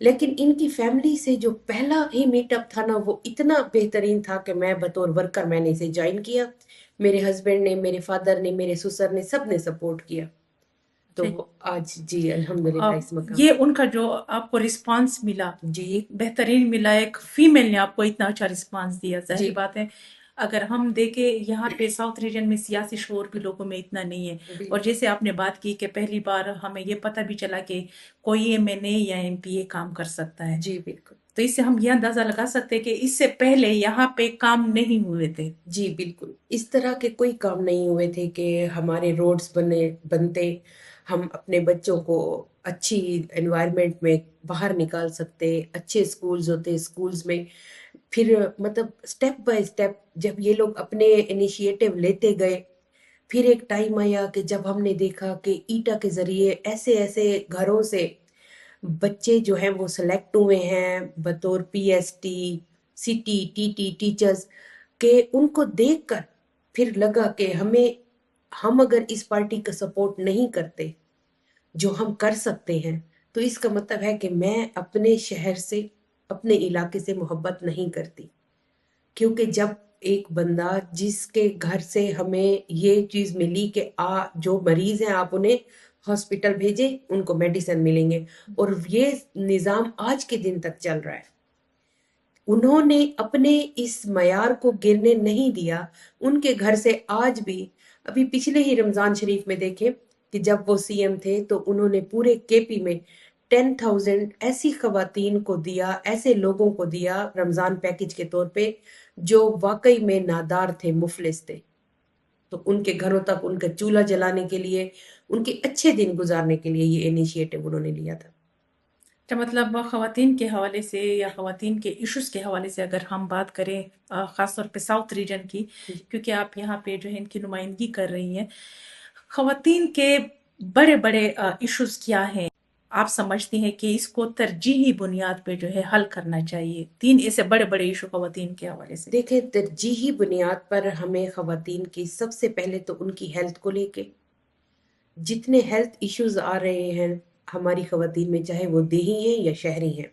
لیکن ان کی فیملی سے جو پہلا ہی میٹ اپ تھا نا وہ اتنا بہترین تھا کہ میں بطور ورکر میں نے اسے جوائن کیا. میرے ہسبینڈ نے، میرے فادر نے، میرے سسر نے، سب نے سپورٹ کیا. تو جی آج جی الحمدللہ اس مقام. یہ ان کا جو آپ کو رسپانس ملا جی بہترین ملا، ایک فیمیل نے آپ کو اتنا اچھا رسپانس دیا، ظاہری جی بات ہے. اگر ہم دیکھیں یہاں پہ ساؤتھ ریجن میں سیاسی شعور بھی لوگوں میں اتنا نہیں ہے. اور بالکل جیسے آپ نے بات کی کہ پہلی بار ہمیں یہ پتہ بھی چلا کہ کوئی ایم این اے یا ایم پی اے کام کر سکتا ہے، جی بالکل تو اس سے ہم یہ اندازہ لگا سکتے ہیں کہ اس سے پہلے یہاں پہ کام نہیں ہوئے تھے. جی بالکل اس طرح کے کوئی کام نہیں ہوئے تھے کہ ہمارے روڈز بنتے، ہم اپنے بچوں کو اچھی انوائرمنٹ میں باہر نکال سکتے، اچھے سکولز ہوتے، سکولز میں پھر مطلب سٹیپ بائی سٹیپ جب یہ لوگ اپنے انیشیٹو لیتے گئے. پھر ایک ٹائم آیا کہ جب ہم نے دیکھا کہ ایٹا کے ذریعے ایسے ایسے گھروں سے بچے جو ہیں وہ سلیکٹ ہوئے ہیں بطور P S T, city T T teachers, کہ ان کو دیکھ کر پھر لگا کہ ہم اگر اس پارٹی کا سپورٹ نہیں کرتے جو ہم کر سکتے ہیں تو اس کا مطلب ہے کہ میں اپنے شہر سے، اپنے علاقے سے محبت نہیں کرتی. کیونکہ جب ایک بندہ جس کے گھر سے ہمیں یہ چیز ملی کہ جو مریض ہیں آپ انہیں ہاسپٹل بھیجیں، ان کو میڈیسن ملیں گے، اور یہ نظام آج کے دن تک چل رہا ہے. انہوں نے اپنے اس معیار کو گرنے نہیں دیا. ان کے گھر سے آج بھی، ابھی پچھلے ہی رمضان شریف میں دیکھیں کہ جب وہ سی ایم تھے تو انہوں نے پورے کے پی میں 10,000 ایسی خواتین کو دیا، ایسے لوگوں کو دیا رمضان پیکج کے طور پہ جو واقعی میں نادار تھے، مفلس تھے. تو ان کے گھروں تک ان کا چولہا جلانے کے لیے، ان کے اچھے دن گزارنے کے لیے یہ انیشیٹو انہوں نے لیا تھا. تو مطلب خواتین کے حوالے سے یا خواتین کے ایشوز کے حوالے سے اگر ہم بات کریں، خاص طور پہ ساؤتھ ریجن کی، کیونکہ آپ یہاں پہ جو ہے ان کی نمائندگی کر رہی ہیں، خواتین کے بڑے بڑے ایشوز کیا ہیں آپ سمجھتی ہیں کہ اس کو ترجیحی بنیاد پہ جو ہے حل کرنا چاہیے؟ 3 ایسے بڑے بڑے ایشو خواتین کے حوالے سے. دیکھیں، ترجیحی بنیاد پر ہمیں خواتین کی سب سے پہلے تو ان کی ہیلتھ کو لے کے جتنے ہیلتھ ایشوز آ رہے ہیں ہماری خواتین میں، چاہے وہ دیہی ہیں یا شہری ہیں،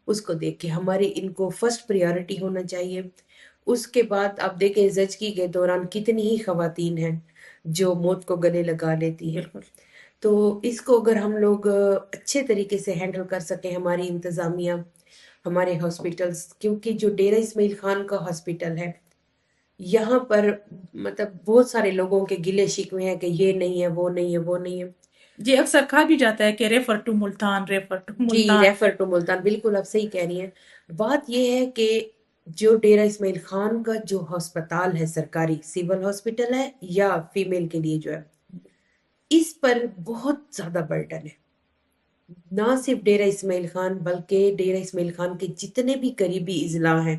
اس کو دیکھ کے ہماری ان کو فرسٹ پریارٹی ہونا چاہیے. اس کے بعد آپ دیکھیں زچگی کے دوران کتنی ہی خواتین ہیں جو موت کو گلے لگا لیتی ہیں. بالکل. تو اس کو اگر ہم لوگ اچھے طریقے سے ہینڈل کر سکیں، ہماری انتظامیہ، ہمارے ہاسپٹلز، کیونکہ جو ڈیرہ اسماعیل خان کا ہاسپٹل ہے یہاں پر مطلب بہت سارے لوگوں کے گلے شکوے ہیں کہ یہ نہیں ہے، وہ نہیں ہے، وہ نہیں ہے. جی اکثر کہا بھی جاتا ہے کہ refer to Multan, refer to جی ملتان. ریفر ٹو ملتان، بالکل آپ صحیح کہہ رہی ہیں. بات یہ ہے کہ جو ڈیرہ اسماعیل خان کا جو ہسپتال ہے، سرکاری سول ہاسپٹل ہے یا فیمیل کے لیے جو ہے، اس پر بہت زیادہ برڈن ہے. نہ صرف ڈیرہ اسماعیل خان بلکہ ڈیرہ اسماعیل خان کے جتنے بھی قریبی اضلاع ہیں،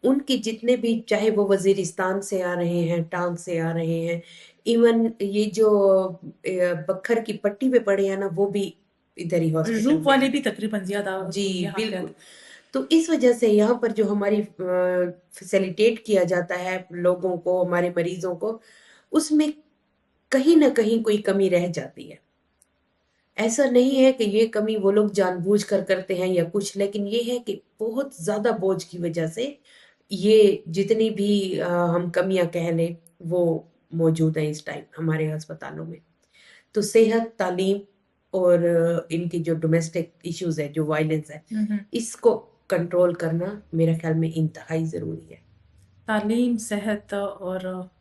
ان کے جتنے بھی، چاہے وہ وزیرستان سے آ رہے ہیں، ٹانگ سے آ رہے ہیں، ایون یہ جو بکھر کی پٹی پہ پڑے ہیں نا، وہ بھی ادھر ہی ہاسپٹل روپ میں آ والے رہے بھی ہیں. تقریباً زیادہ جی یہاں پہ بالکل. آتے. تو اس وجہ سے یہاں پر جو ہماری فیسیلیٹیٹ کیا جاتا ہے لوگوں کو، ہمارے مریضوں کو، اس میں کہیں نہ کہیں کوئی کمی رہ جاتی ہے. ایسا نہیں ہے کہ یہ کمی وہ لوگ جان بوجھ کر کرتے ہیں یا کچھ، لیکن یہ ہے کہ بہت زیادہ بوجھ کی وجہ سے یہ جتنی بھی ہم کمیاں کہہ لیں وہ موجود ہیں اس ٹائم ہمارے ہسپتالوں میں. تو صحت، تعلیم اور ان کی جو ڈومیسٹک ایشوز ہے، جو وائلنس ہے، اس کو کنٹرول کرنا میرے خیال میں انتہائی ضروری ہے. تعلیم، صحت اور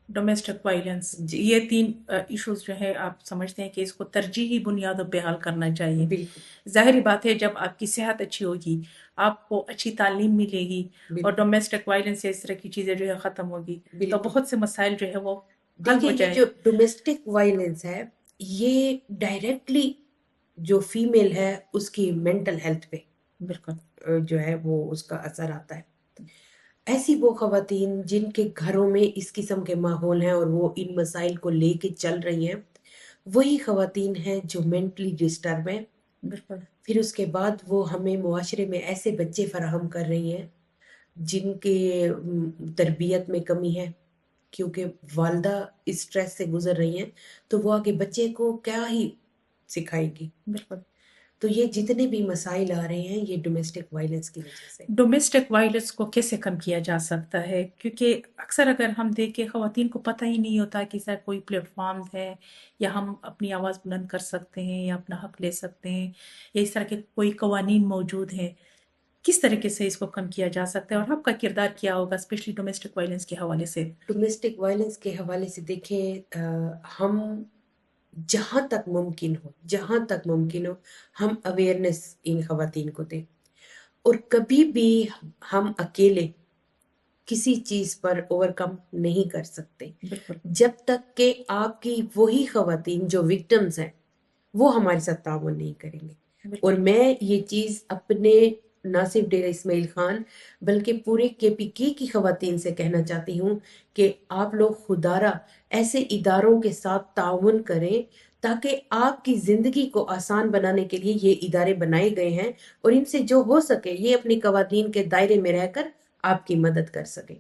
ڈومیسٹک وائلنس، جی یہ 3 ایشوز جو ہے آپ سمجھتے ہیں کہ اس کو ترجیحی بنیادوں پہ حل کرنا چاہیے. بالکل ظاہری بات ہے جب آپ کی صحت اچھی ہوگی، آپ کو اچھی تعلیم ملے گی اور بالکل ڈومیسٹک وائلنس یا اس طرح کی چیزیں جو ہے ختم ہوگی، تو بالکل. بہت سے مسائل جو ہے وہ حل دیکھیں، ہو یہ جائیں. جو ڈومیسٹک وائلنس ہے یہ ڈائریکٹلی جو فیمیل ہے اس کی مینٹل ہیلتھ پہ بالکل. جو ہے وہ اس کا اثر آتا ہے. ایسی وہ خواتین جن کے گھروں میں اس قسم کے ماحول ہیں اور وہ ان مسائل کو لے کے چل رہی ہیں، وہی خواتین ہیں جو مینٹلی ڈسٹرب ہیں. بالکل. پھر اس کے بعد وہ ہمیں معاشرے میں ایسے بچے فراہم کر رہی ہیں جن کے تربیت میں کمی ہے، کیونکہ والدہ اس سٹریس سے گزر رہی ہیں تو وہ آگے بچے کو کیا ہی سکھائے گی. بالکل. تو یہ جتنے بھی مسائل آ رہے ہیں یہ ڈومیسٹک وائلنس کی وجہ سے۔ ڈومیسٹک وائلنس کو کیسے کم کیا جا سکتا ہے؟ کیونکہ اکثر اگر ہم دیکھیں خواتین کو پتہ ہی نہیں ہوتا کہ سر کوئی پلیٹ فارم ہے یا ہم اپنی آواز بلند کر سکتے ہیں یا اپنا حق لے سکتے ہیں یا اس طرح کے کوئی قوانین موجود ہیں، کس طریقے سے اس کو کم کیا جا سکتا ہے اور آپ کا کردار کیا ہوگا اسپیشلی ڈومیسٹک وائلنس کے حوالے سے؟ ڈومیسٹک وائلنس کے حوالے سے دیکھیں، ہم جہاں تک ممکن ہو ہم اویئرنیس ان خواتین کو دیں، اور کبھی بھی ہم اکیلے کسی چیز پر اوور کم نہیں کر سکتے بالکل جب تک کہ آپ کی وہی خواتین جو وکٹمز ہیں وہ ہمارے ساتھ تعاون نہیں کریں گے۔ اور بالکل میں یہ چیز اپنے نہ صرف ڈیرہ اسماعیل خان بلکہ پورے کے پی کی خواتین سے کہنا چاہتی ہوں کہ آپ لوگ خدارہ ایسے اداروں کے ساتھ تعاون کریں تاکہ آپ کی زندگی کو آسان بنانے کے لیے یہ ادارے بنائے گئے ہیں، اور ان سے جو ہو سکے یہ اپنی خواتین کے دائرے میں رہ کر آپ کی مدد کر سکیں۔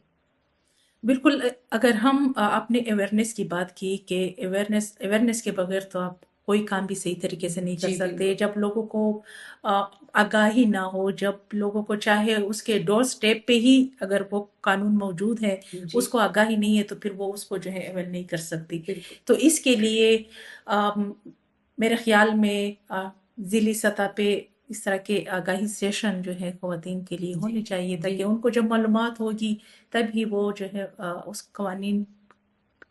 بالکل۔ اگر ہم اپنے اویئرنیس کی بات کی کہ اویئرنیس کے بغیر تو آپ کوئی کام بھی صحیح طریقے سے نہیں کر جی سکتے، بالکل۔ جب لوگوں کو آگاہی نہ ہو، جب لوگوں کو چاہے اس کے ڈور سٹیپ پہ ہی اگر وہ قانون موجود ہے جی اس کو آگاہی نہیں ہے تو پھر وہ اس کو جو ہے اویل نہیں کر سکتی۔ بالکل۔ تو اس کے لیے آم، میرے خیال میں ضلعی سطح پہ اس طرح کے آگاہی سیشن جو ہے خواتین کے لیے جی ہونے چاہیے جی تاکہ ان کو جب معلومات ہوگی تب ہی وہ جو ہے اس قوانین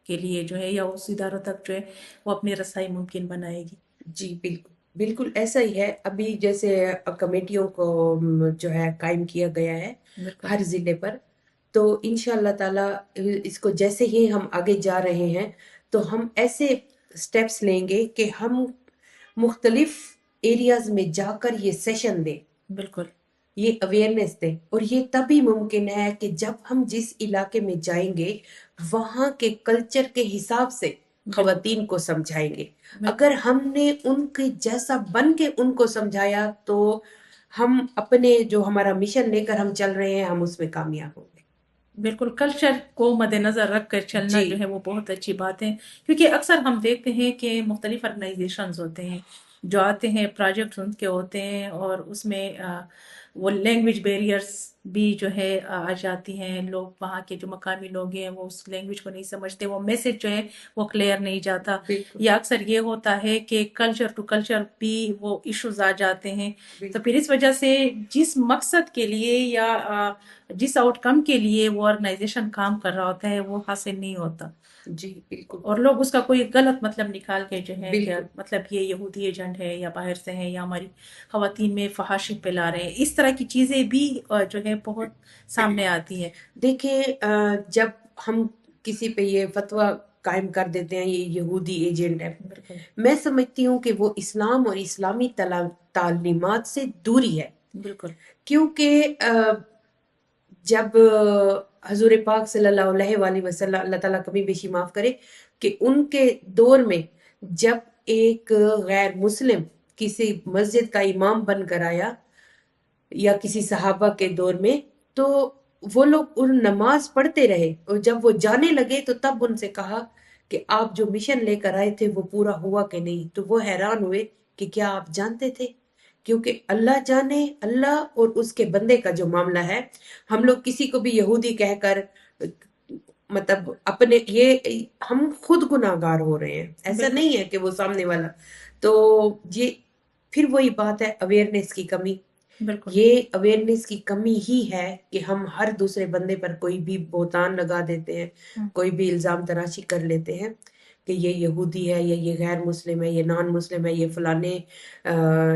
کے لیے جو ہے یا اس اداروں تک جو ہے وہ اپنی رسائی ممکن بنائے گی۔ جی بالکل بالکل ایسا ہی ہے۔ ابھی جیسے کمیٹیوں کو جو ہے قائم کیا گیا ہے بالکل ہر ضلع پر، تو انشاء اللہ تعالی اس کو جیسے ہی ہم آگے جا رہے ہیں تو ہم ایسے سٹیپس لیں گے کہ ہم مختلف ایریاز میں جا کر یہ سیشن دیں، بالکل یہ اویئرنیس دیں، اور یہ تبھی ممکن ہے کہ جب ہم جس علاقے میں جائیں گے وہاں کے کلچر کے حساب سے بالکل خواتین کو سمجھائیں گے۔ بالکل اگر ہم نے ان کے جیسا بن کے ان کو سمجھایا تو ہم اپنے جو ہمارا مشن لے کر ہم چل رہے ہیں ہم اس میں کامیاب ہوں گے۔ بالکل کلچر کو مد نظر رکھ کر چلنا جی جو ہے وہ بہت اچھی بات ہے، کیونکہ اکثر ہم دیکھتے ہیں کہ مختلف آرگنائزیشنز ہوتے ہیں جو آتے ہیں، پروجیکٹس ان کے ہوتے ہیں اور اس میں وہ لینگویج بیریئرز بھی جو ہے آ جاتی ہیں، لوگ وہاں کے جو مقامی لوگ ہیں وہ اس لینگویج کو نہیں سمجھتے، وہ میسج جو ہے وہ کلیئر نہیں جاتا، بالکل یا اکثر یہ ہوتا ہے کہ کلچر ٹو کلچر بھی وہ ایشوز آ جاتے ہیں۔ تو پھر بالکل اس وجہ سے جس مقصد کے لیے یا جس آؤٹ کم کے لیے وہ آرگنائزیشن کام کر رہا ہوتا ہے وہ حاصل نہیں ہوتا، جی بالکل اور لوگ اس کا کوئی غلط مطلب نکال کے جو ہے کہ بالکل مطلب یہ یہودی ایجنٹ ہے یا باہر سے ہیں یا ہماری خواتین میں فحاشی پھیلا رہے ہیں، اس طرح کی چیزیں بھی جو ہے بہت سامنے آتی ہیں۔ دیکھیں، جب ہم کسی پہ یہ فتویٰ قائم کر دیتے ہیں یہ یہودی ایجنٹ ہے، بالکل میں سمجھتی ہوں کہ وہ اسلام اور اسلامی تعلیمات سے دوری ہے، بالکل کیونکہ جب حضور پاک صلی اللہ علیہ وآلہ وسلم، اللہ تعالیٰ کبھی بیشی معاف کرے، کہ ان کے دور میں جب ایک غیر مسلم کسی مسجد کا امام بن کر آیا یا کسی صحابہ کے دور میں، تو وہ لوگ ان نماز پڑھتے رہے، اور جب وہ جانے لگے تو تب ان سے کہا کہ آپ جو مشن لے کر آئے تھے وہ پورا ہوا کہ نہیں؟ تو وہ حیران ہوئے کہ کیا آپ جانتے تھے؟ کیونکہ اللہ جانے، اللہ اور اس کے بندے کا جو معاملہ ہے، ہم لوگ کسی کو بھی یہودی کہہ کر مطلب اپنے یہ ہم خود گناہ گار ہو رہے ہیں، ایسا بالکل نہیں ہے کہ وہ سامنے والا۔ تو یہ پھر وہی بات ہے اویئرنیس کی کمی۔ بالکل یہ اویئرنیس کی کمی ہی ہے کہ ہم ہر دوسرے بندے پر کوئی بھی بہتان لگا دیتے ہیں، ہم، کوئی بھی الزام تراشی کر لیتے ہیں کہ یہ یہودی ہے یا یہ غیر مسلم ہے، یہ نان مسلم ہے، یہ فلانے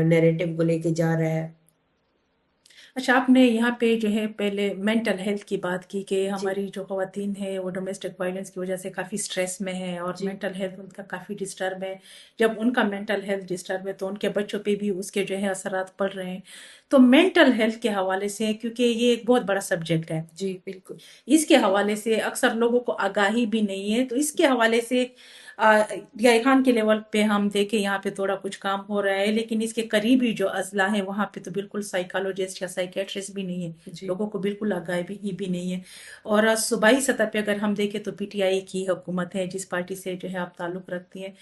نیریٹو کو لے کے جا رہا ہے۔ اچھا آپ نے یہاں پہ جو ہے پہلے مینٹل ہیلتھ کی بات کی کہ جی ہماری جو خواتین ہیں وہ ڈومیسٹک وائلنس کی وجہ سے کافی سٹریس میں ہیں اور جی مینٹل ہیلتھ ان کا کافی ڈسٹرب ہے، جب ان کا مینٹل ہیلتھ ڈسٹرب ہے تو ان کے بچوں پہ بھی اس کے جو ہے اثرات پڑ رہے ہیں۔ تو مینٹل ہیلتھ کے حوالے سے کیونکہ یہ ایک بہت بڑا سبجیکٹ ہے، جی بالکل اس کے حوالے سے اکثر لوگوں کو آگاہی بھی نہیں ہے، تو اس کے حوالے سے ضیاء خان کے لیول پہ ہم دیکھیں یہاں پہ تھوڑا کچھ کام ہو رہا ہے، لیکن اس کے قریبی جو اضلاع ہیں وہاں پہ تو بالکل سائیکالوجسٹ یا سائیکیٹرسٹ بھی نہیں ہے، جی لوگوں کو بالکل آگاہی بھی نہیں ہے۔ اور صوبائی سطح پہ اگر ہم دیکھیں تو پی ٹی آئی کی حکومت ہے جس پارٹی سے جو ہے آپ تعلق رکھتی ہیں،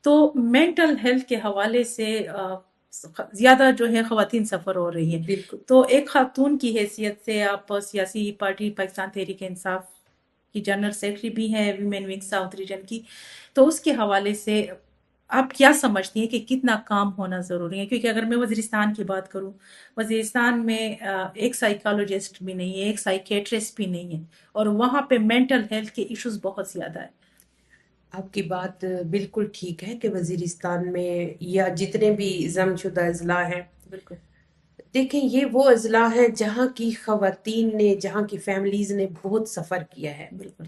تو مینٹل ہیلتھ کے حوالے سے زیادہ جو ہے خواتین سفر ہو رہی ہیں. بالکل تو ایک خاتون کی حیثیت سے آپ سیاسی پارٹی پاکستان تحریک انصاف کی جنرل سیکرٹری بھی ہیں ویمن ونگ ساؤتھ ریجن کی، تو اس کے حوالے سے آپ کیا سمجھتی ہیں کہ کتنا کام ہونا ضروری ہے؟ کیونکہ اگر میں وزیرستان کی بات کروں، وزیرستان میں ایک سائیکالوجسٹ بھی نہیں ہے، ایک سائیکیٹرسٹ بھی نہیں ہے، اور وہاں پہ مینٹل ہیلتھ کے ایشوز بہت زیادہ ہیں. آپ کی بات بالکل ٹھیک ہے کہ وزیرستان میں یا جتنے بھی ضم شدہ اضلاع ہیں، بالکل دیکھیں یہ وہ اضلاع ہیں جہاں کی خواتین نے، جہاں کی فیملیز نے بہت سفر کیا ہے. بالکل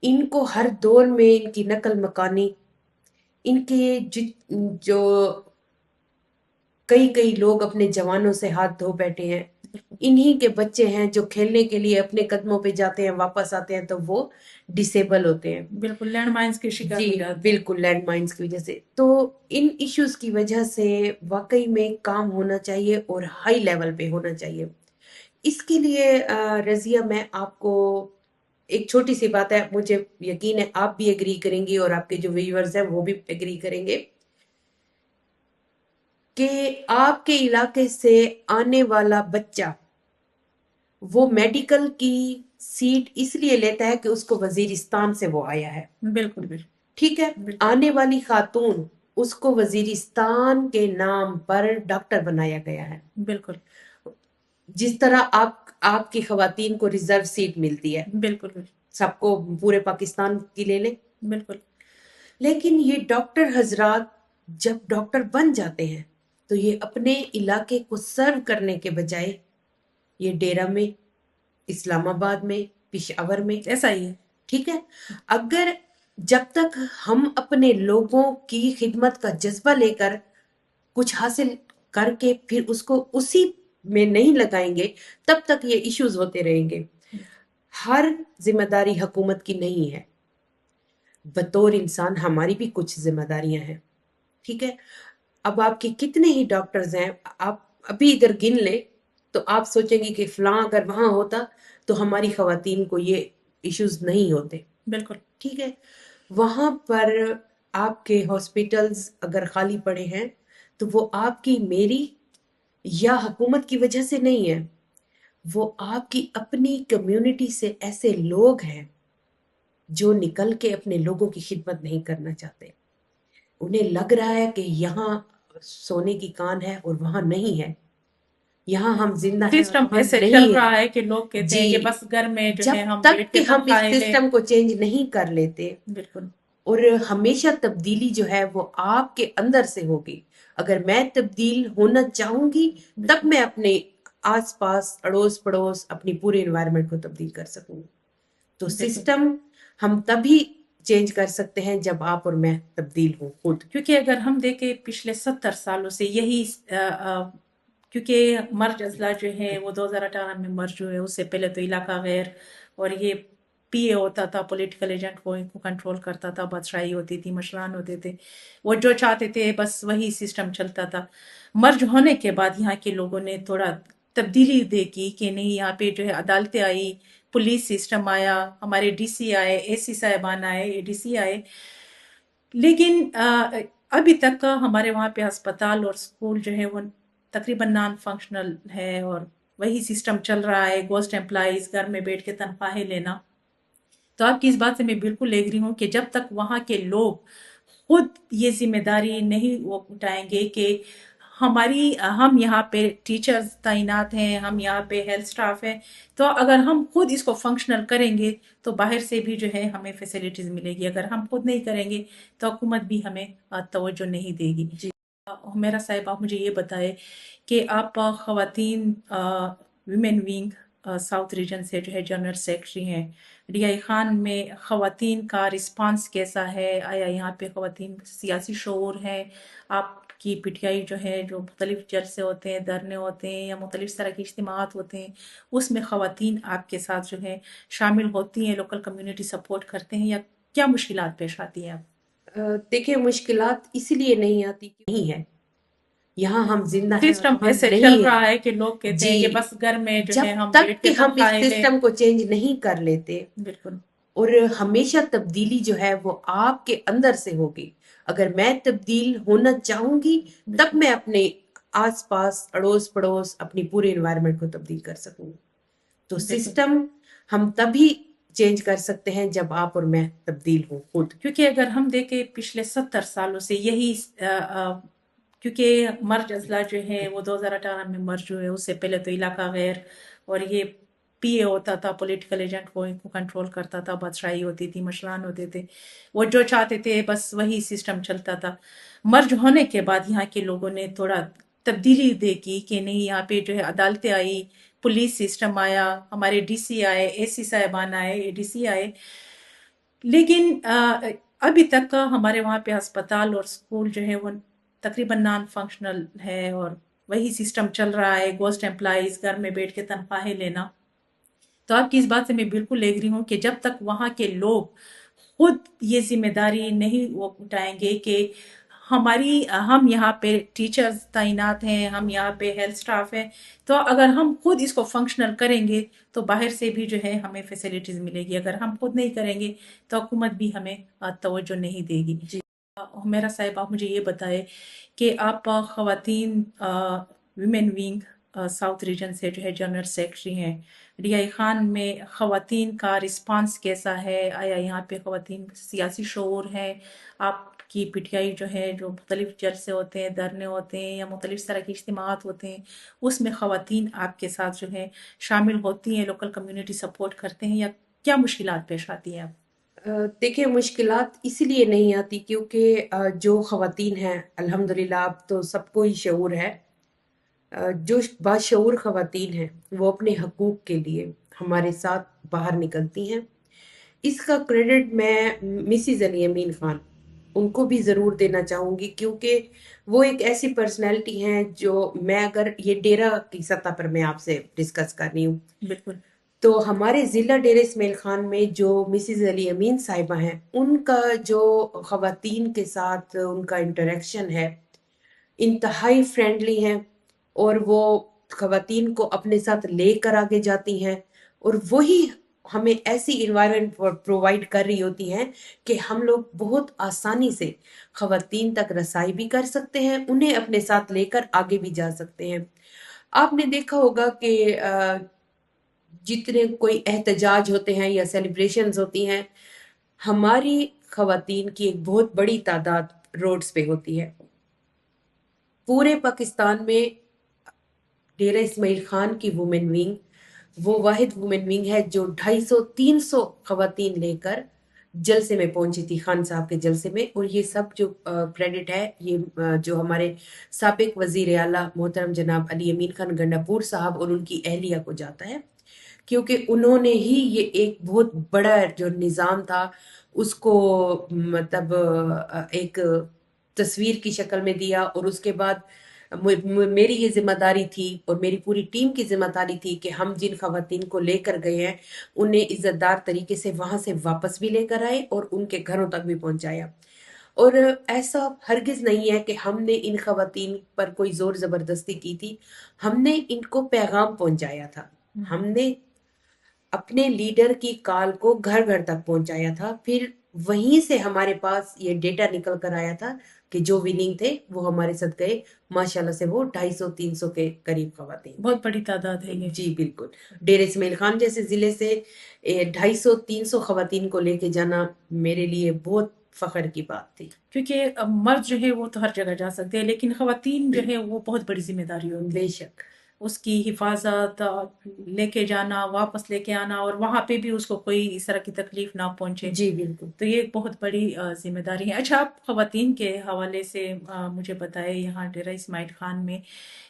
ان کو ہر دور میں ان کی نقل مکانی، ان کے جو کئی لوگ اپنے جوانوں سے ہاتھ دھو بیٹھے ہیں، انہی کے بچے ہیں جو کھیلنے کے لیے اپنے قدموں پہ جاتے ہیں، واپس آتے ہیں تو وہ ڈسیبل ہوتے ہیں. بالکل لینڈ مائنس کے شکار جی ہو جاتے ہیں. بالکل، لینڈ مائنس کی وجہ سے. تو ان ایشوز کی وجہ سے واقعی میں کام ہونا چاہیے اور ہائی لیول پہ ہونا چاہیے. اس کے لیے رضیہ میں آپ کو ایک چھوٹی سی بات ہے، مجھے یقین ہے آپ بھی ایگری کریں گی اور آپ کے جو ویورز ہیں وہ بھی ایگری کریں گے، کہ آپ کے علاقے سے آنے والا بچہ وہ میڈیکل کی سیٹ اس لیے لیتا ہے کہ اس کو وزیرستان سے وہ آیا ہے. بالکل بالکل ٹھیک ہے، بالکل آنے والی خاتون اس کو وزیرستان کے نام پر ڈاکٹر بنایا گیا ہے. بالکل جس طرح آپ کی خواتین کو ریزرو سیٹ ملتی ہے، بالکل بالکل سب کو پورے پاکستان کی لے لیں، بالکل لیکن یہ ڈاکٹر حضرات جب ڈاکٹر بن جاتے ہیں تو یہ اپنے علاقے کو سرو کرنے کے بجائے یہ ڈیرہ میں، اسلام آباد میں، پشاور میں، ایسا ہی ہے. ٹھیک ہے. اگر جب تک ہم اپنے لوگوں کی خدمت کا جذبہ لے کر کچھ حاصل کر کے پھر اس کو اسی میں نہیں لگائیں گے، تب تک یہ ایشوز ہوتے رہیں گے. ہر ذمہ داری حکومت کی نہیں ہے، بطور انسان ہماری بھی کچھ ذمہ داریاں ہیں. ٹھیک ہے، اب آپ کے کتنے ہی ڈاکٹرز ہیں، آپ ابھی ادھر گن لیں تو آپ سوچیں گے کہ فلاں اگر وہاں ہوتا تو ہماری خواتین کو یہ ایشوز نہیں ہوتے. بالکل ٹھیک ہے، وہاں پر آپ کے ہاسپٹلز اگر خالی پڑے ہیں تو وہ آپ کی، میری یا حکومت کی وجہ سے نہیں ہے، وہ آپ کی اپنی کمیونٹی سے ایسے لوگ ہیں جو نکل کے اپنے لوگوں کی خدمت نہیں کرنا چاہتے. انہیں لگ رہا ہے کہ یہاں سونے کی کان ہے اور وہاں نہیں ہے، یہاں ہم زندہ ہیں اور سسٹم وہاں ایسے چل نہیں ہے. رہا ہے کہ لوگ کہتے ہیں کہ جی، بس گھر میں جو جب ہے ہم تک بیٹھ کہ کے ہم اس پنکھا لیں. سسٹم کو چینج نہیں کر لیتے، بالکل اور ہمیشہ تبدیلی جو ہے وہ آپ کے اندر سے ہوگی. اگر میں تبدیل ہونا چاہوں گی تب بالکل میں اپنے آس پاس، اڑوس پڑوس، اپنی پورے انوائرمنٹ کو تبدیل کر سکوں گی. تو بالکل سسٹم ہم تبھی چینج کر سکتے ہیں جب آپ اور میں تبدیل ہوں خود. کیونکہ اگر ہم دیکھیں پچھلے 70 سالوں سے یہی کیونکہ مرج اضلاع جو ہے وہ 2018 میں مرج ہوئے، اس سے پہلے تو علاقہ غیر اور یہ پی اے ہوتا تھا، پولیٹیکل ایجنٹ کو کنٹرول کرتا تھا، بادشاہی ہوتی تھی، مشران ہوتے تھے، وہ جو چاہتے تھے بس وہی سسٹم چلتا تھا. مرج ہونے کے بعد یہاں کے لوگوں نے تھوڑا تبدیلی دیکھی کہ نہیں، یہاں پہ جو ہے عدالتیں آئی، پولیس سسٹم آیا، ہمارے ڈی سی آئے، اے سی صاحبان آئے، اے ڈی سی آئے، لیکن ابھی تک ہمارے وہاں پہ ہسپتال اور اسکول جو ہے وہ تقریباً نان فنکشنل ہے، اور وہی سسٹم چل رہا ہے، گوسٹ امپلائیز گھر میں بیٹھ کے تنخواہیں لینا. تو آپ کی اس بات سے میں بالکل ایگری ہوں کہ جب تک وہاں کے لوگ خود یہ ذمہ داری نہیں وہ اٹھائیں گے کہ ہم یہاں پہ ٹیچرز تعینات ہیں، ہم یہاں پہ ہیلتھ سٹاف ہیں، تو اگر ہم خود اس کو فنکشنل کریں گے تو باہر سے بھی جو ہے ہمیں فیسلٹیز ملے گی. اگر ہم خود نہیں کریں گے تو حکومت بھی ہمیں توجہ نہیں دے گی. جی میرا صاحب آپ مجھے یہ بتائے کہ آپ خواتین ویمن ونگ ساؤتھ ریجن سے جو ہے جنرل سیکرٹری ہیں، ڈی آئی خان میں خواتین کا رسپانس کیسا ہے؟ آیا یہاں پہ خواتین سیاسی شعور ہے؟ آپ کی پی ٹی آئی جو ہے، جو مختلف جلسے ہوتے ہیں، دھرنے ہوتے ہیں یا مختلف طرح کے اجتماعات ہوتے ہیں، اس میں خواتین آپ کے ساتھ جو ہے شامل ہوتی ہیں، لوکل کمیونٹی سپورٹ کرتے ہیں، یا کیا مشکلات پیش آتی ہیں؟ دیکھیں مشکلات اس لیے نہیں آتی کہ نہیں ہے، یہاں ہم زندہ ہیں اور سسٹم وہاں ایسے چل نہیں ہے. رہا ہے کہ لوگ کہتے جی، ہیں کہ بس گھر میں جو جب ہے ہم تک بیٹھ کہ کے ہم اس پنکھا لیں. سسٹم کو چینج نہیں کر لیتے بالکل اور ہمیشہ تبدیلی جو ہے وہ آپ کے اندر سے ہوگی. اگر میں تبدیل ہونا چاہوں گی تب میں اپنے آس پاس اڑوس پڑوس اپنی پورے انوائرمنٹ کو تبدیل کر سکوں گی. تو بالکل. سسٹم ہم تبھی چینج کر سکتے ہیں جب آپ اور میں تبدیل ہوں خود. کیونکہ اگر ہم دیکھیں پچھلے 70 سالوں سے یہی کیونکہ مرج اضلاع جو ہے وہ 2018 میں مرج ہوئے. اس سے پہلے تو علاقہ غیر اور یہ پی اے ہوتا تھا، پولیٹیکل ایجنٹ کو کنٹرول کرتا تھا، بادشاہی ہوتی تھی، مشران ہوتے تھے، وہ جو چاہتے تھے بس وہی سسٹم چلتا تھا. مرج ہونے کے بعد یہاں کے لوگوں نے تھوڑا تبدیلی دیکھی کہ نہیں، یہاں پہ جو ہے عدالتیں آئی، پولیس سسٹم آیا، ہمارے ڈی سی آئے، اے سی صاحبان آئے، اے ڈی سی آئے. لیکن ابھی تک ہمارے وہاں پہ ہسپتال اور اسکول جو ہے وہ تقریباً نان فنکشنل ہے، اور وہی سسٹم چل رہا ہے، گوسٹ امپلائیز گھر میں بیٹھ کے تنخواہیں لینا. تو آپ کی اس بات سے میں بالکل ایگری ہوں کہ جب تک وہاں کے لوگ خود یہ ذمہ داری نہیں وہ اٹھائیں گے کہ ہم یہاں پہ ٹیچرز تعینات ہیں، ہم یہاں پہ ہیلتھ سٹاف ہیں، تو اگر ہم خود اس کو فنکشنل کریں گے تو باہر سے بھی جو ہے ہمیں فیسلٹیز ملے گی. اگر ہم خود نہیں کریں گے تو حکومت بھی ہمیں توجہ نہیں دے گی. جی میرا صاحب، آپ مجھے یہ بتائے کہ آپ خواتین ویمن ونگ ساؤتھ ریجن سے جو ہے جنرل سیکرٹری ہیں. ڈی آئی خان میں خواتین کا رسپانس کیسا ہے؟ آیا یہاں پہ خواتین سیاسی شعور ہے؟ آپ کی پی ٹی آئی جو ہے، جو مختلف جلسے ہوتے ہیں، دھرنے ہوتے ہیں یا مختلف طرح کے اجتماعات ہوتے ہیں، اس میں خواتین آپ کے ساتھ جو ہے شامل ہوتی ہیں، لوکل کمیونٹی سپورٹ کرتے ہیں، یا کیا مشکلات پیش آتی ہیں؟ دیکھیں، مشکلات اس لیے نہیں آتی کیونکہ جو خواتین ہیں الحمدللہ اب تو سب کو ہی شعور ہے. جو باشعور خواتین ہیں وہ اپنے حقوق کے لیے ہمارے ساتھ باہر نکلتی ہیں. اس کا کریڈٹ میں مسز علی امین خان ان کو بھی ضرور دینا چاہوں گی، کیونکہ وہ ایک ایسی پرسنالٹی ہیں جو میں اگر یہ ڈیرہ کی سطح پر میں آپ سے ڈسکس کر رہی ہوں، بالکل. تو ہمارے ضلع ڈیرہ اسماعیل خان میں جو مسز علی امین صاحبہ ہیں، ان کا جو خواتین کے ساتھ ان کا انٹریکشن ہے انتہائی فرینڈلی ہیں، اور وہ خواتین کو اپنے ساتھ لے کر آگے جاتی ہیں، اور وہی ہمیں ایسی انوائرمنٹ پرووائڈ کر رہی ہوتی ہیں کہ ہم لوگ بہت آسانی سے خواتین تک رسائی بھی کر سکتے ہیں، انہیں اپنے ساتھ لے کر آگے بھی جا سکتے ہیں. آپ نے دیکھا ہوگا کہ جتنے کوئی احتجاج ہوتے ہیں یا سیلیبریشنز ہوتی ہیں، ہماری خواتین کی ایک بہت بڑی تعداد روڈز پہ ہوتی ہے. پورے پاکستان میں ڈیرہ اسماعیل خان کی وومن ونگ وہ واحد وومن ونگ ہے جو 250-300 خواتین لے کر جلسے میں پہنچی تھی، خان صاحب کے جلسے میں. اور یہ سب جو کریڈٹ ہے یہ جو ہمارے سابق وزیر اعلیٰ محترم جناب علی امین خان گنڈاپور صاحب اور ان کی اہلیہ کو جاتا ہے، کیونکہ انہوں نے ہی یہ ایک بہت بڑا جو نظام تھا اس کو مطلب ایک تصویر کی شکل میں دیا. اور اس کے بعد میری یہ ذمہ داری تھی اور میری پوری ٹیم کی ذمہ داری تھی کہ ہم جن خواتین کو لے کر گئے ہیں انہیں عزت دار طریقے سے وہاں سے واپس بھی لے کر آئے اور ان کے گھروں تک بھی پہنچایا. اور ایسا ہرگز نہیں ہے کہ ہم نے ان خواتین پر کوئی زور زبردستی کی تھی، ہم نے ان کو پیغام پہنچایا تھا. ہم نے اپنے لیڈر کی کال کو گھر گھر تک پہنچایا تھا، پھر وہیں سے ہمارے پاس یہ ڈیٹا نکل کر آیا تھا کہ جو وننگ تھے وہ ہمارے ساتھ گئے. ماشاءاللہ سے وہ 250-300 کے قریب خواتین. بہت بڑی تعداد ہے یہ. جی بالکل. ڈیرہ اسماعیل خان جیسے ضلع سے 250-300 خواتین کو لے کے جانا میرے لیے بہت فخر کی بات تھی. کیونکہ مرد جو ہے وہ تو ہر جگہ جا سکتے ہیں، لیکن خواتین جو ہے وہ بہت بڑی ذمہ داری ہوتی ہے. بے شک. اس کی حفاظت، لے کے جانا، واپس لے کے آنا، اور وہاں پہ بھی اس کو کوئی اس طرح کی تکلیف نہ پہنچے. جی بالکل. تو یہ ایک بہت بڑی ذمہ داری ہے. اچھا، آپ خواتین کے حوالے سے مجھے بتائیں یہاں ڈیرہ اسماعیل خان میں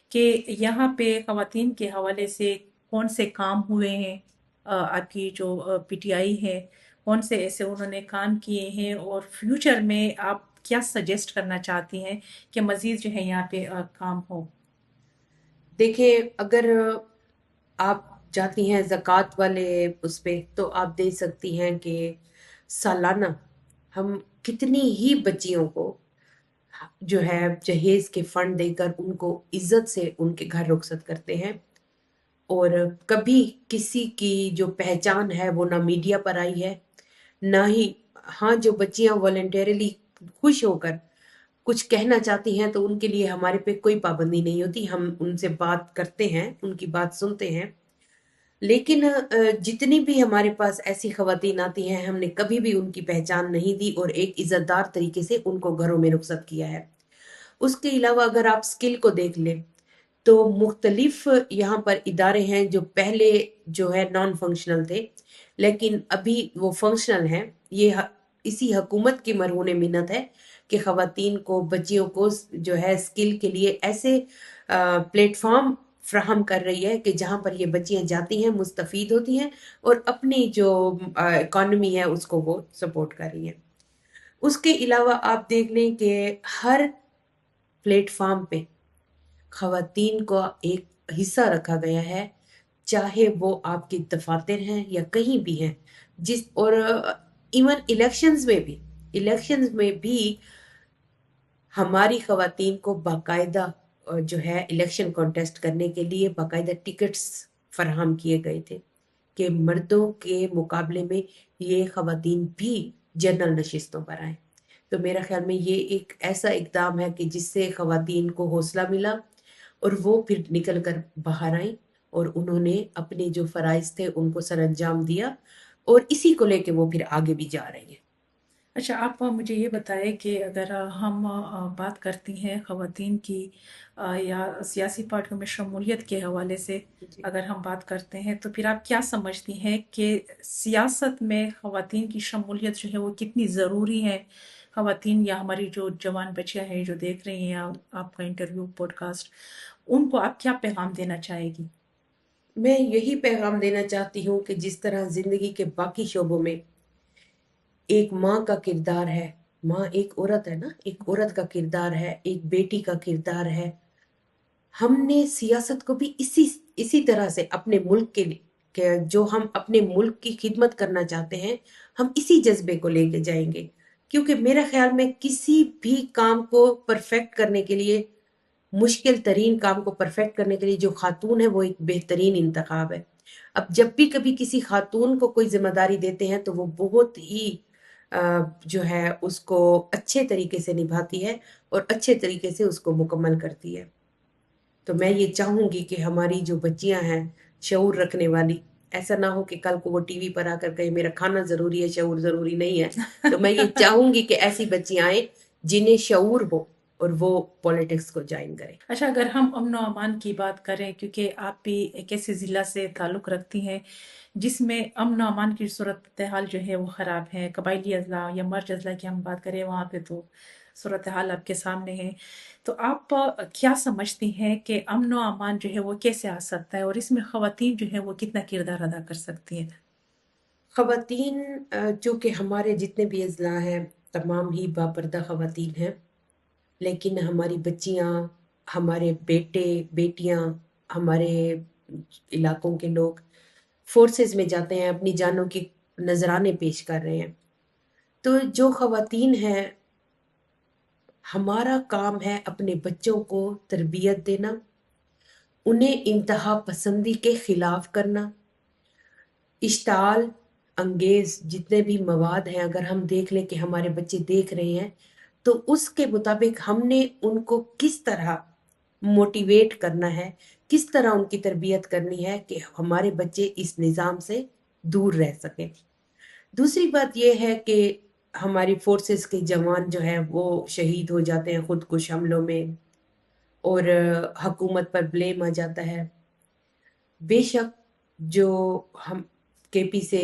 کہ یہاں پہ خواتین کے حوالے سے کون سے کام ہوئے ہیں؟ آپ کی جو پی ٹی آئی ہے کون سے ایسے انہوں نے کام کیے ہیں، اور فیوچر میں آپ کیا سجیسٹ کرنا چاہتی ہیں کہ مزید جو ہے یہاں پہ کام ہو؟ دیکھیں، اگر آپ جاتی ہیں زکوٰۃ والے اس پہ تو آپ دیکھ سکتی ہیں کہ سالانہ ہم کتنی ہی بچیوں کو جو ہے جہیز کے فنڈ دے کر ان کو عزت سے ان کے گھر رخصت کرتے ہیں. اور کبھی کسی کی جو پہچان ہے وہ نہ میڈیا پر آئی ہے نہ ہی ہاں جو بچیاں والنٹیرلی خوش ہو کر کچھ کہنا چاہتی ہیں تو ان کے لیے ہمارے پہ کوئی پابندی نہیں ہوتی، ہم ان سے بات کرتے ہیں، ان کی بات سنتے ہیں، لیکن جتنی بھی ہمارے پاس ایسی خواتین آتی ہیں ہم نے کبھی بھی ان کی پہچان نہیں دی اور ایک عزت دار طریقے سے ان کو گھروں میں رخصت کیا ہے۔ اس کے علاوہ اگر آپ سکل کو دیکھ لیں تو مختلف یہاں پر ادارے ہیں جو پہلے جو ہے نان فنکشنل تھے لیکن ابھی وہ فنکشنل ہیں۔ یہ اسی حکومت کی مرہون منت ہے کہ خواتین کو، بچیوں کو جو ہے سکل کے لیے ایسے پلیٹ فارم فراہم کر رہی ہے کہ جہاں پر یہ بچیاں جاتی ہیں، مستفید ہوتی ہیں اور اپنی جو اکانومی ہے اس کو وہ سپورٹ کر رہی ہیں۔ اس کے علاوہ آپ دیکھ لیں کہ ہر پلیٹ فارم پہ خواتین کو ایک حصہ رکھا گیا ہے، چاہے وہ آپ کے دفاتر ہیں یا کہیں بھی ہیں، اور ایون الیکشنز میں بھی ہماری خواتین کو باقاعدہ جو ہے الیکشن کانٹیسٹ کرنے کے لیے باقاعدہ ٹکٹس فراہم کیے گئے تھے کہ مردوں کے مقابلے میں یہ خواتین بھی جنرل نشستوں پر آئیں۔ تو میرا خیال میں یہ ایک ایسا اقدام ہے کہ جس سے خواتین کو حوصلہ ملا اور وہ پھر نکل کر باہر آئیں اور انہوں نے اپنے جو فرائض تھے ان کو سر انجام دیا، اور اسی کو لے کے وہ پھر آگے بھی جا رہی ہیں۔ اچھا، آپ مجھے یہ بتائیں کہ اگر ہم بات کرتی ہیں خواتین کی یا سیاسی پارٹیوں میں شمولیت کے حوالے سے جی اگر ہم بات کرتے ہیں تو پھر آپ کیا سمجھتی ہیں کہ سیاست میں خواتین کی شمولیت جو ہے وہ کتنی ضروری ہے؟ خواتین یا ہماری جو جوان بچیاں ہیں جو دیکھ رہی ہیں آپ کا انٹرویو پوڈ کاسٹ، ان کو آپ کیا پیغام دینا چاہے گی؟ میں یہی پیغام دینا چاہتی ہوں کہ جس طرح زندگی کے باقی شعبوں میں ایک ماں کا کردار ہے، ماں ایک عورت ہے نا، ایک عورت کا کردار ہے، ایک بیٹی کا کردار ہے، ہم نے سیاست کو بھی اسی طرح سے اپنے ملک کے لیے، کہ جو ہم اپنے ملک کی خدمت کرنا چاہتے ہیں ہم اسی جذبے کو لے کے جائیں گے، کیونکہ میرا خیال میں کسی بھی کام کو پرفیکٹ کرنے کے لیے، مشکل ترین کام کو پرفیکٹ کرنے کے لیے جو خاتون ہے وہ ایک بہترین انتخاب ہے۔ اب جب بھی کبھی کسی خاتون کو کوئی ذمہ داری دیتے ہیں تو وہ بہت ہی جو ہے اس کو اچھے طریقے سے نبھاتی ہے اور اچھے طریقے سے اس کو مکمل کرتی ہے۔ تو میں یہ چاہوں گی کہ ہماری جو بچیاں ہیں شعور رکھنے والی، ایسا نہ ہو کہ کل کو وہ ٹی وی پر آ کر کہیں میرا کھانا ضروری ہے، شعور ضروری نہیں ہے۔ تو میں یہ چاہوں گی کہ ایسی بچیاں آئیں جنہیں شعور ہو اور وہ پولیٹکس کو جوائن کریں۔ اچھا، اگر ہم امن و امان کی بات کریں، کیونکہ آپ بھی ایک ایسے ضلع سے تعلق رکھتی ہیں جس میں امن و امان کی صورتحال جو ہے وہ خراب ہے، قبائلی اضلاع یا مرج اضلاع کی ہم بات کریں وہاں پہ تو صورتحال آپ کے سامنے ہے، تو آپ کیا سمجھتی ہیں کہ امن و امان جو ہے وہ کیسے آ سکتا ہے اور اس میں خواتین جو ہے وہ کتنا کردار ادا کر سکتی ہیں؟ خواتین چونکہ ہمارے جتنے بھی اضلاع ہیں تمام ہی باپردہ خواتین ہیں، لیکن ہماری بچیاں، ہمارے بیٹے بیٹیاں، ہمارے علاقوں کے لوگ فورسز میں جاتے ہیں، اپنی جانوں کی نذرانے پیش کر رہے ہیں۔ تو جو خواتین ہیں، ہمارا کام ہے اپنے بچوں کو تربیت دینا، انہیں انتہا پسندی کے خلاف کرنا، اشتعال انگیز جتنے بھی مواد ہیں اگر ہم دیکھ لیں کہ ہمارے بچے دیکھ رہے ہیں تو اس کے مطابق ہم نے ان کو کس طرح موٹیویٹ کرنا ہے، کس طرح ان کی تربیت کرنی ہے کہ ہمارے بچے اس نظام سے دور رہ سکیں۔ دوسری بات یہ ہے کہ ہماری فورسز کے جوان جو ہیں وہ شہید ہو جاتے ہیں خودکش حملوں میں، اور حکومت پر بلیم آ جاتا ہے۔ بے شک جو ہم کے پی سے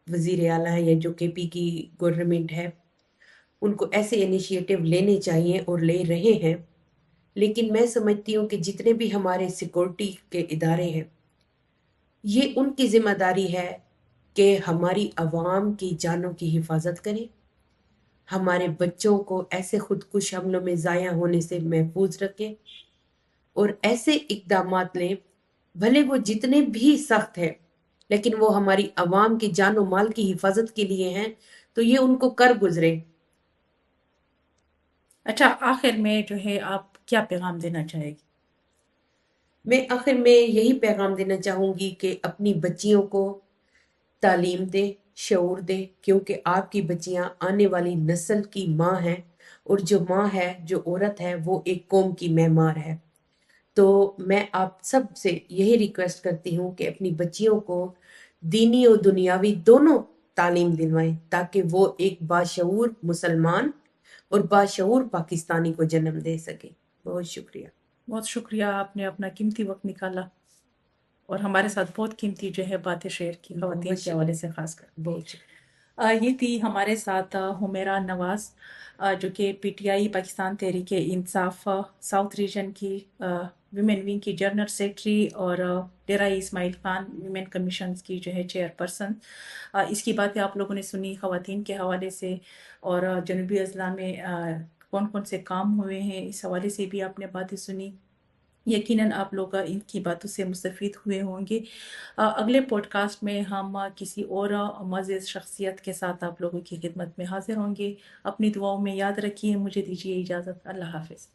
وزیر اعلیٰ ہیں یا جو کے پی کی گورنمنٹ ہے ان کو ایسے انیشیٹو لینے چاہیے اور لے رہے ہیں، لیکن میں سمجھتی ہوں کہ جتنے بھی ہمارے سیکورٹی کے ادارے ہیں یہ ان کی ذمہ داری ہے کہ ہماری عوام کی جانوں کی حفاظت کریں، ہمارے بچوں کو ایسے خودکش حملوں میں ضائع ہونے سے محفوظ رکھیں اور ایسے اقدامات لیں بھلے وہ جتنے بھی سخت ہیں لیکن وہ ہماری عوام کی جان و مال کی حفاظت کے لیے ہیں، تو یہ ان کو کر گزرے۔ اچھا، آخر میں جو ہے آپ کیا پیغام دینا چاہے گی؟ میں آخر میں یہی پیغام دینا چاہوں گی کہ اپنی بچیوں کو تعلیم دیں، شعور دیں، کیونکہ آپ کی بچیاں آنے والی نسل کی ماں ہیں، اور جو ماں ہے، جو عورت ہے، وہ ایک قوم کی معمار ہے۔ تو میں آپ سب سے یہی ریکویسٹ کرتی ہوں کہ اپنی بچیوں کو دینی اور دنیاوی دونوں تعلیم دلوائیں، تاکہ وہ ایک باشعور مسلمان اور باشعور پاکستانی کو جنم دے سکے۔ بہت شکریہ۔ بہت شکریہ، آپ نے اپنا قیمتی وقت نکالا اور ہمارے ساتھ بہت قیمتی جو ہے باتیں شیئر کی، خواتین بہت کے حوالے سے شکریہ، خاص کر۔ بہت شکریہ۔ یہ تھی ہمارے ساتھ حمیرہ نواز، جو کہ P T I Pakistan Tehreek Insaf south region کی ویمن ونگ کی جنرل سیکرٹری، اور ڈیرہ اسماعیل خان ویمن کمیشنز کی جو ہے چیئر پرسن۔ اس کی باتیں آپ لوگوں نے سنی خواتین کے حوالے سے، اور جنوبی اضلاع میں کون کون سے کام ہوئے ہیں اس حوالے سے بھی آپ نے باتیں سنی۔ یقیناً آپ لوگ ان کی باتوں سے مستفید ہوئے ہوں گے۔ اگلے پوڈ کاسٹ میں ہم کسی اور معزز شخصیت کے ساتھ آپ لوگوں کی خدمت میں حاضر ہوں گے۔ اپنی دعاؤں میں یاد رکھیے۔ مجھے دیجیے اجازت۔ اللہ حافظ۔